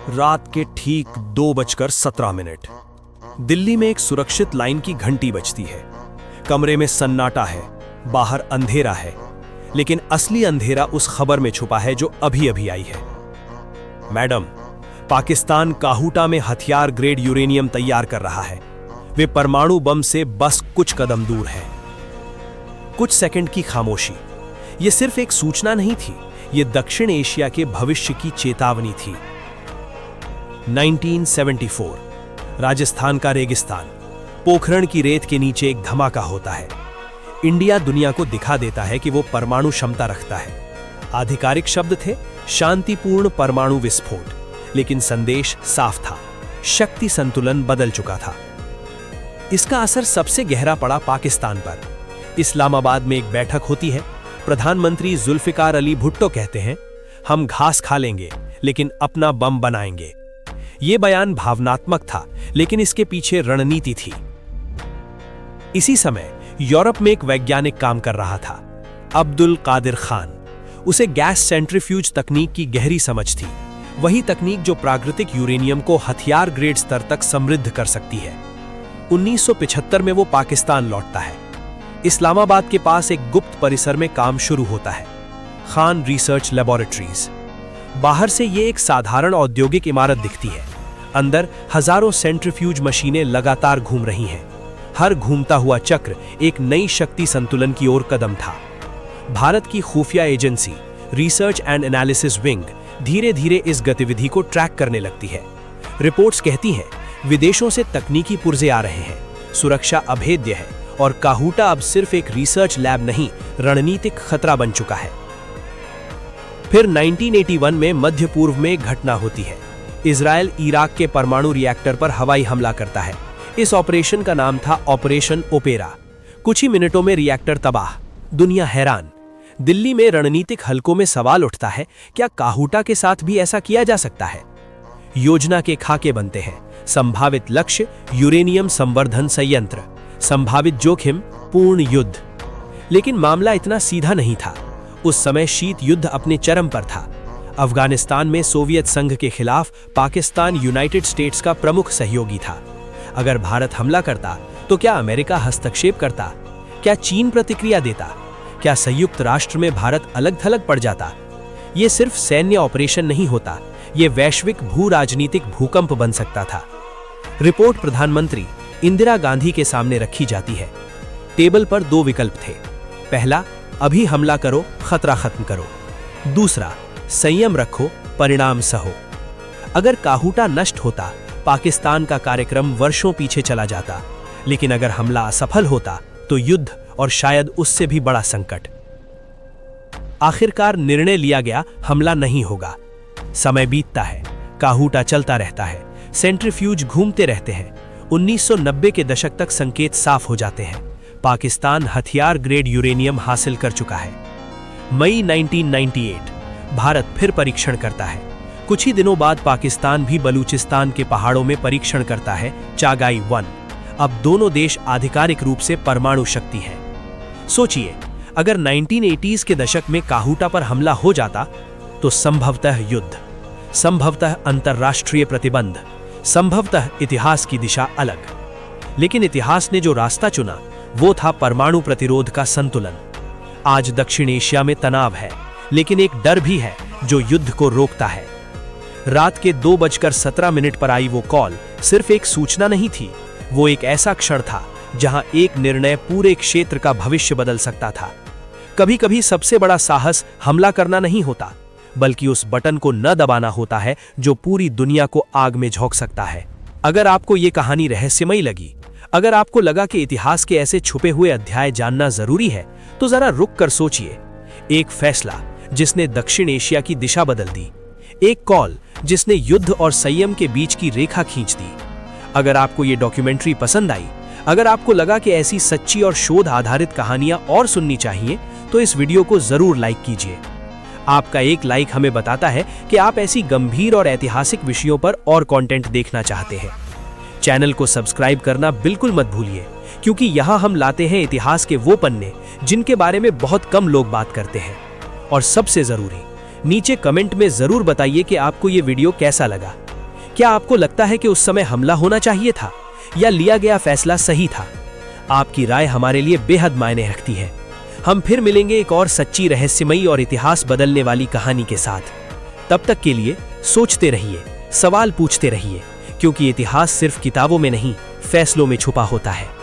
रात के ठीक 2:17। दिल्ली में एक सुरक्षित लाइन की घंटी बजती है। कमरे में सन्नाटा है, बाहर अंधेरा है, लेकिन असली अंधेरा उस खबर में छुपा है जो अभी अभी आई है। मैडम, पाकिस्तान काहूटा में हथियार ग्रेड यूरेनियम तैयार कर रहा है। वे परमाणु बम से बस कुछ कदम दूर है। कुछ सेकंड की खामोशी, यह सिर्फ एक सूचना नहीं थी, यह दक्षिण एशिया के भविष्य की चेतावनी थी। 1974, राजस्थान का रेगिस्तान, पोखरण की रेत के नीचे एक धमाका होता है। इंडिया दुनिया को दिखा देता है कि वो परमाणु क्षमता रखता है। आधिकारिक शब्द थे शांतिपूर्ण परमाणु विस्फोट, लेकिन संदेश साफ था, शक्ति संतुलन बदल चुका था। इसका असर सबसे गहरा पड़ा पाकिस्तान पर। इस्लामाबाद में एक बैठक होती है। प्रधानमंत्री जुल्फिकार अली भुट्टो कहते हैं, हम घास खा लेंगे लेकिन अपना बम बनाएंगे। यह बयान भावनात्मक था, लेकिन इसके पीछे रणनीति थी। इसी समय यूरोप में एक वैज्ञानिक काम कर रहा था, अब्दुल कादिर खान। उसे गैस सेंट्रीफ्यूज तकनीक की गहरी समझ थी, वही तकनीक जो प्राकृतिक यूरेनियम को हथियार ग्रेड स्तर तक समृद्ध कर सकती है। 1975 में वो पाकिस्तान लौटता है। इस्लामाबाद के पास एक गुप्त परिसर में काम शुरू होता है, खान रिसर्च लैबोरेटरीज। बाहर से ये एक साधारण औद्योगिक इमारत दिखती है। अंदर हजारों सेंट्रीफ्यूज मशीनें लगातार घूम रही हैं। हर घूमता हुआ चक्र एक नई शक्ति संतुलन की ओर कदम था। भारत की खुफिया agency research and analysis wing धीरे धीरे इस गतिविधि को ट्रैक करने लगती है। रिपोर्ट्स कहती हैं, विदेशों से तकनीकी पुर्जे आ रहे हैं, सुरक्षा अभेद्य है और काहूटा अब सिर्फ एक रिसर्च लैब नहीं, रणनीतिक खतरा बन चुका है। फिर 1981 में मध्य पूर्व में एक घटना होती है। इजरायल इराक के परमाणु रिएक्टर पर हवाई हमला करता है। इस ऑपरेशन का नाम था ऑपरेशन ओपेरा। कुछ ही मिनटों में रिएक्टर तबाह, दुनिया हैरान। दिल्ली में रणनीतिक हलकों में सवाल उठता है, क्या काहूटा के साथ भी ऐसा किया जा सकता है? योजना के खाके बनते हैं। संभावित लक्ष्य यूरेनियम संवर्धन संयंत्र, संभावित जोखिम पूर्ण युद्ध। लेकिन मामला इतना सीधा नहीं था। उस समय शीत युद्ध अपने चरम पर था। अफगानिस्तान में सोवियत संघ के खिलाफ पाकिस्तान यूनाइटेड स्टेट्स का प्रमुख सहयोगी था। अगर भारत हमला करता तो क्या अमेरिका हस्तक्षेप करता? क्या चीन प्रतिक्रिया देता? क्या संयुक्त राष्ट्र में भारत अलग थलग पड़ जाता? ये सिर्फ सैन्य ऑपरेशन नहीं होता, ये वैश्विक भू राजनीतिक भूकंप बन सकता था। रिपोर्ट प्रधानमंत्री इंदिरा गांधी के सामने रखी जाती है। टेबल पर दो विकल्प थे। पहला, अभी हमला करो, खतरा खत्म करो। दूसरा, संयम रखो, परिणाम सहो। अगर काहूटा नष्ट होता, पाकिस्तान का कार्यक्रम वर्षों पीछे चला जाता। लेकिन अगर हमला असफल होता तो युद्ध और शायद उससे भी बड़ा संकट। आखिरकार निर्णय लिया गया, हमला नहीं होगा। समय बीतता है, काहूटा चलता रहता है, सेंट्रीफ्यूज घूमते रहते हैं। 1990 के दशक तक संकेत साफ हो जाते हैं, पाकिस्तान हथियार ग्रेड यूरेनियम हासिल कर चुका है। मई 1998, भारत फिर परीक्षण करता है। कुछ ही दिनों बाद पाकिस्तान भी बलूचिस्तान के पहाड़ों में परीक्षण करता है, चागाई 1। अब दोनों देश आधिकारिक रूप से परमाणु शक्ति हैं। सोचिए, अगर 1980s के दशक में काहूटा पर हमला हो जाता तो संभवतः युद्ध, संभवतः अंतरराष्ट्रीय प्रतिबंध, संभवतः इतिहास की दिशा अलग। लेकिन इतिहास ने जो रास्ता चुना वो था परमाणु प्रतिरोध का संतुलन। आज दक्षिण एशिया में तनाव है, लेकिन एक डर भी है जो युद्ध को रोकता है। रात के 2:17 पर आई वो कॉल सिर्फ एक सूचना नहीं थी, वो एक ऐसा क्षण था जहां एक निर्णय पूरे क्षेत्र का भविष्य बदल सकता था। कभी कभी सबसे बड़ा साहस हमला करना नहीं होता, बल्कि उस बटन को न दबाना होता है जो पूरी दुनिया को आग में झोंक सकता है। अगर आपको ये कहानी रहस्यमयी लगी, अगर आपको लगा कि इतिहास के ऐसे छुपे हुए अध्याय जानना जरूरी है, तो जरा रुक कर सोचिए। एक फैसला जिसने दक्षिण एशिया की दिशा बदल दी, एक कॉल जिसने युद्ध और संयम के बीच की रेखा खींच दी। अगर आपको ये डॉक्यूमेंट्री पसंद आई, अगर आपको लगा कि ऐसी सच्ची और शोध आधारित कहानियां और सुननी चाहिए, तो इस वीडियो को जरूर लाइक कीजिए। आपका एक लाइक हमें बताता है कि आप ऐसी गंभीर और ऐतिहासिक विषयों पर और कंटेंट देखना चाहते हैं। चैनल को सब्सक्राइब करना बिल्कुल मत भूलिए, क्योंकि यहाँ हम लाते हैं इतिहास के वो पन्ने जिनके बारे में बहुत कम लोग बात करते हैं। और सबसे जरूरी, नीचे कमेंट में जरूर बताइए कि आपको ये वीडियो कैसा लगा। क्या आपको लगता है कि उस समय हमला होना चाहिए था या लिया गया फैसला सही था? आपकी राय हमारे लिए बेहद मायने रखती है। हम फिर मिलेंगे एक और सच्ची, रहस्यमयी और इतिहास बदलने वाली कहानी के साथ। तब तक के लिए सोचते रहिए, सवाल पूछते रहिए, क्योंकि इतिहास सिर्फ किताबों में नहीं, फैसलों में छुपा होता है।